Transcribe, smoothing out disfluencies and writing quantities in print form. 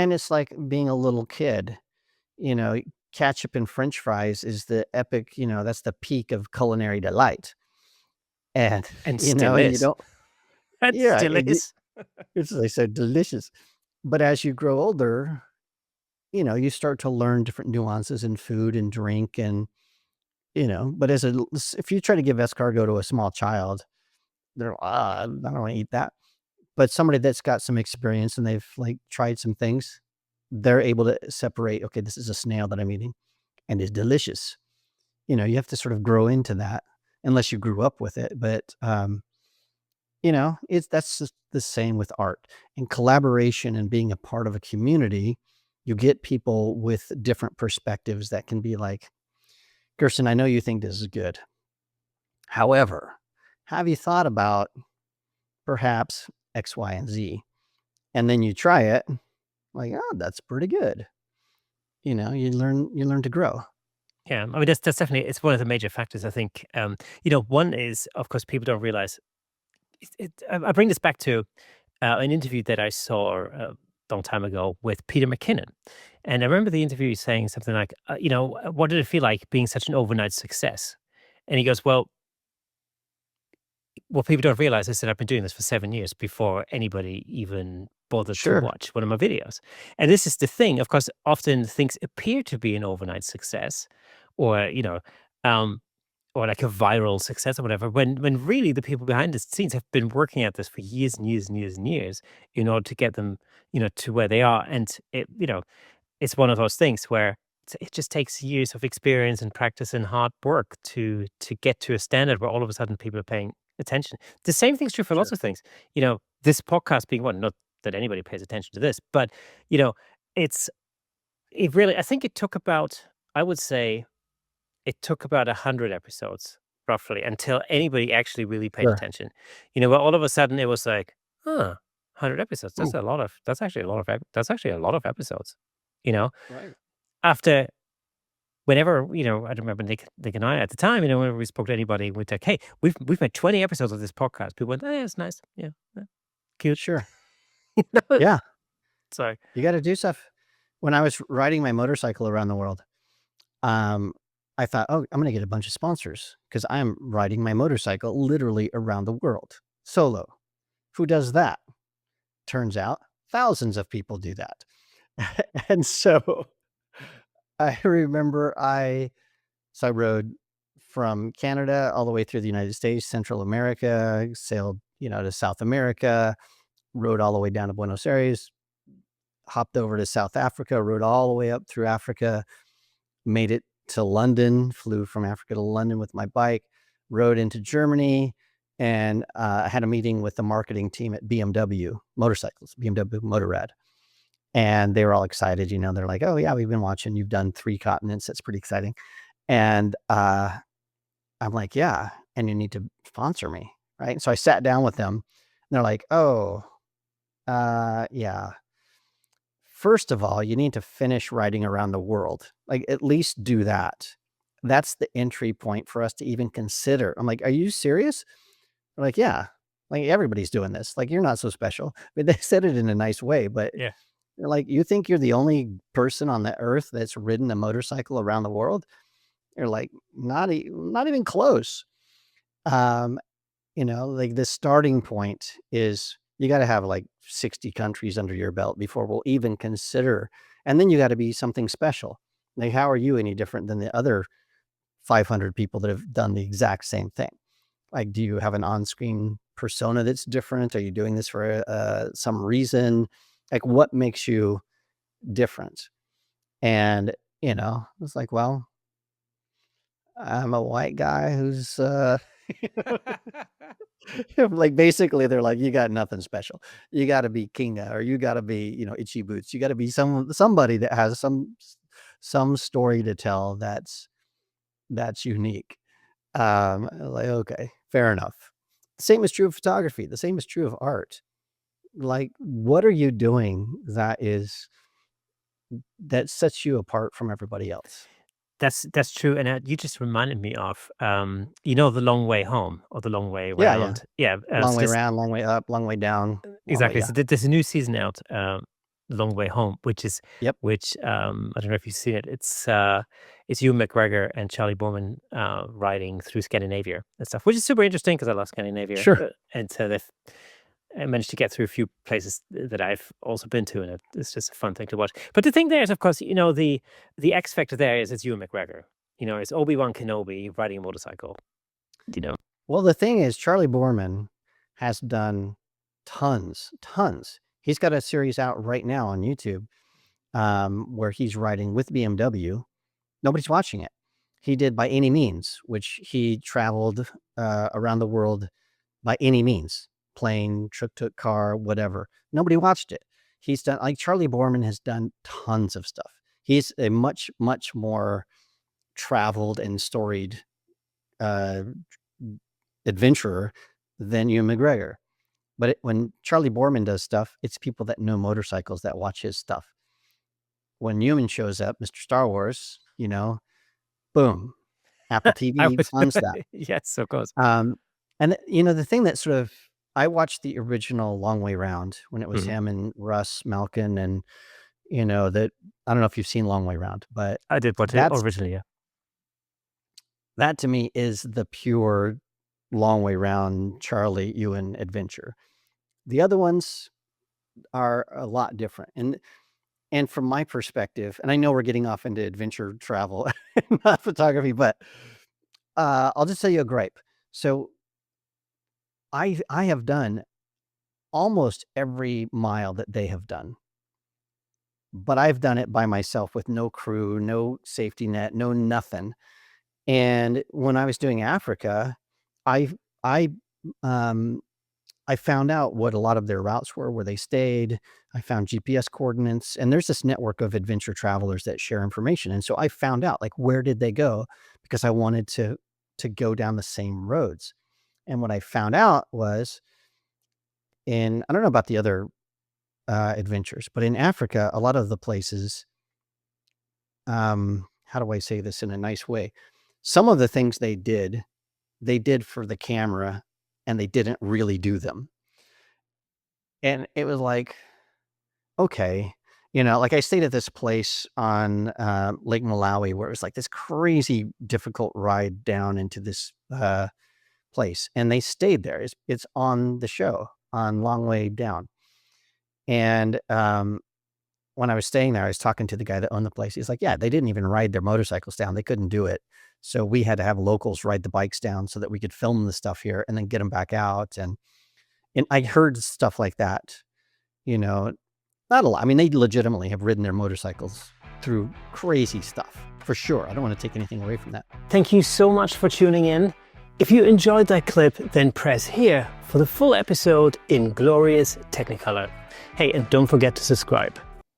and it's like being a little kid, you know, ketchup and French fries is the epic, that's the peak of culinary delight. And, And you still know, you is. don't And yeah, still is. it's like so delicious. But as you grow older, you start to learn different nuances in food and drink and, but if you try to give escargot to a small child, they're, I don't wanna eat that." But somebody that's got some experience and they've, like, tried some things, they're able to separate, "Okay, this is a snail that I'm eating and it's delicious." You have to sort of grow into that unless you grew up with it, but, that's just the same with art. In collaboration and being a part of a community, you get people with different perspectives that can be like, "Kirsten, I know you think this is good. However, have you thought about perhaps X, Y, and Z?" And then you try it, like, "Oh, that's pretty good." You learn to grow. Yeah, I mean, that's definitely it's one of the major factors, I think. One is, of course, people don't realize. I bring this back to an interview that I saw a long time ago with Peter McKinnon, and I remember the interview saying something like, "What did it feel like being such an overnight success?" And he goes, "Well, what people don't realize is that I've been doing this for 7 years before anybody even bothered to Sure. watch one of my videos." And this is the thing, of course, often things appear to be an overnight success, or um, or like a viral success or whatever, when really the people behind the scenes have been working at this for years and years and years and years in order to get them, to where they are. And it's one of those things where it just takes years of experience and practice and hard work to get to a standard where all of a sudden people are paying attention. The same thing's true for lots Sure. of things. This podcast being one, not that anybody pays attention to this, but you know, it's it really. I think it took about, I would say, it took about 100 episodes roughly until anybody actually really paid Sure. attention. Where all of a sudden it was like, huh, 100 episodes. Hmm. That's actually a lot of that's actually a lot of episodes. You know, Right. after whenever, I don't remember Nick and I at the time, whenever we spoke to anybody, we'd like, "Hey, we've made 20 episodes of this podcast." People went, "Oh, yeah, it's nice. Yeah, yeah, cute." Sure. You know? Yeah. So You gotta do stuff. When I was riding my motorcycle around the world, um, I thought, "Oh, I'm gonna get a bunch of sponsors because 'cause I'm riding my motorcycle literally around the world, solo. Who does that?" Turns out thousands of people do that. And so I remember I rode from Canada all the way through the United States, Central America, sailed, to South America, rode all the way down to Buenos Aires, hopped over to South Africa, rode all the way up through Africa, made it to London, flew from Africa to London with my bike, rode into Germany, and I had a meeting with the marketing team at BMW Motorcycles, BMW Motorrad. And they were all excited. They're like, "Oh, yeah, we've been watching. You've done 3 continents. That's pretty exciting." And I'm like, "Yeah, and you need to sponsor me." Right. So I sat down with them and they're like, "Oh, yeah. First of all, you need to finish riding around the world. Like, at least do that. That's the entry point for us to even consider." I'm like, "Are you serious?" They're like, "Yeah. Like, everybody's doing this. Like, you're not so special." I mean, they said it in a nice way, but yeah, they're like, "You think you're the only person on the earth that's ridden a motorcycle around the world?" They're like, not even close." Um, like, the starting point is you gotta have, like, 60 countries under your belt before we'll even consider, and then you gotta be something special. Like, how are you any different than the other 500 people that have done the exact same thing? Like, do you have an on-screen persona that's different? Are you doing this for, some reason? Like, what makes you different? And, it's like, "Well, I'm a white guy who's, like, basically, they're like, "You got nothing special. You gotta be Kinga, or you gotta be, Itchy Boots. You gotta be somebody that has some story to tell that's unique." Like, "Okay, fair enough." Same is true of photography. The same is true of art. Like, what are you doing that sets you apart from everybody else? that's true. And you just reminded me of, the long way home or the long way Yeah, yeah. around. Yeah. Long So way this around, long way up, long way down, long way exactly. yeah. So there's a new season out. Long Way Home, Yep. I don't know if you've seen it. It's Ewan McGregor and Charlie Bowman riding through Scandinavia and stuff, which is super interesting because I love Scandinavia, Sure. and so they've managed to get through a few places that I've also been to, and it's just a fun thing to watch. But the thing there is, of course, the X factor there is it's Ewan McGregor. It's Obi-Wan Kenobi riding a motorcycle. You know, Well, the thing is, Charlie Borman has done tons. He's got a series out right now on YouTube where he's riding with BMW. Nobody's watching it. He did By Any Means, which he traveled around the world by any means, plane, tuk-tuk, car, whatever. Nobody watched it. He's done, like Charlie Borman has done tons of stuff. He's a much, much more traveled and storied adventurer than Ewan McGregor. But when Charlie Borman does stuff, it's people that know motorcycles that watch his stuff. When Ewan shows up, Mr. Star Wars, boom, Apple I TV would, funds that. yes, of course. And the thing that sort of, I watched the original Long Way Round when it was Mhm. him and Russ Malkin, and that, I don't know if you've seen Long Way Round, but I did watch it originally, yeah. that to me is the pure Long Way Round Charlie Ewan adventure. The other ones are a lot different. And from my perspective, and I know we're getting off into adventure travel, not photography, but I'll just tell you a gripe. So I have done almost every mile that they have done, but I've done it by myself with no crew, no safety net, no nothing. And when I was doing Africa, I I um I found out what a lot of their routes were, where they stayed. I found GPS coordinates, and there's this network of adventure travelers that share information. And so I found out, like, where did they go, because I wanted to go down the same roads. And what I found out was, I don't know about the other adventures, but in Africa, a lot of the places, how do I say this in a nice way? Some of the things they did for the camera, and they didn't really do them. And it was like, okay, like I stayed at this place on Lake Malawi where it was like this crazy difficult ride down into this place, and they stayed there. It's on the show on Long Way Down. And when I was staying there, I was talking to the guy that owned the place. He's like, yeah, they didn't even ride their motorcycles down. They couldn't do it. So we had to have locals ride the bikes down so that we could film the stuff here and then get them back out. And I heard stuff like that, not a lot. I mean, they legitimately have ridden their motorcycles through crazy stuff, for sure. I don't want to take anything away from that. Thank you so much for tuning in. If you enjoyed that clip, then press here for the full episode in glorious Technicolor. Hey, and don't forget to subscribe.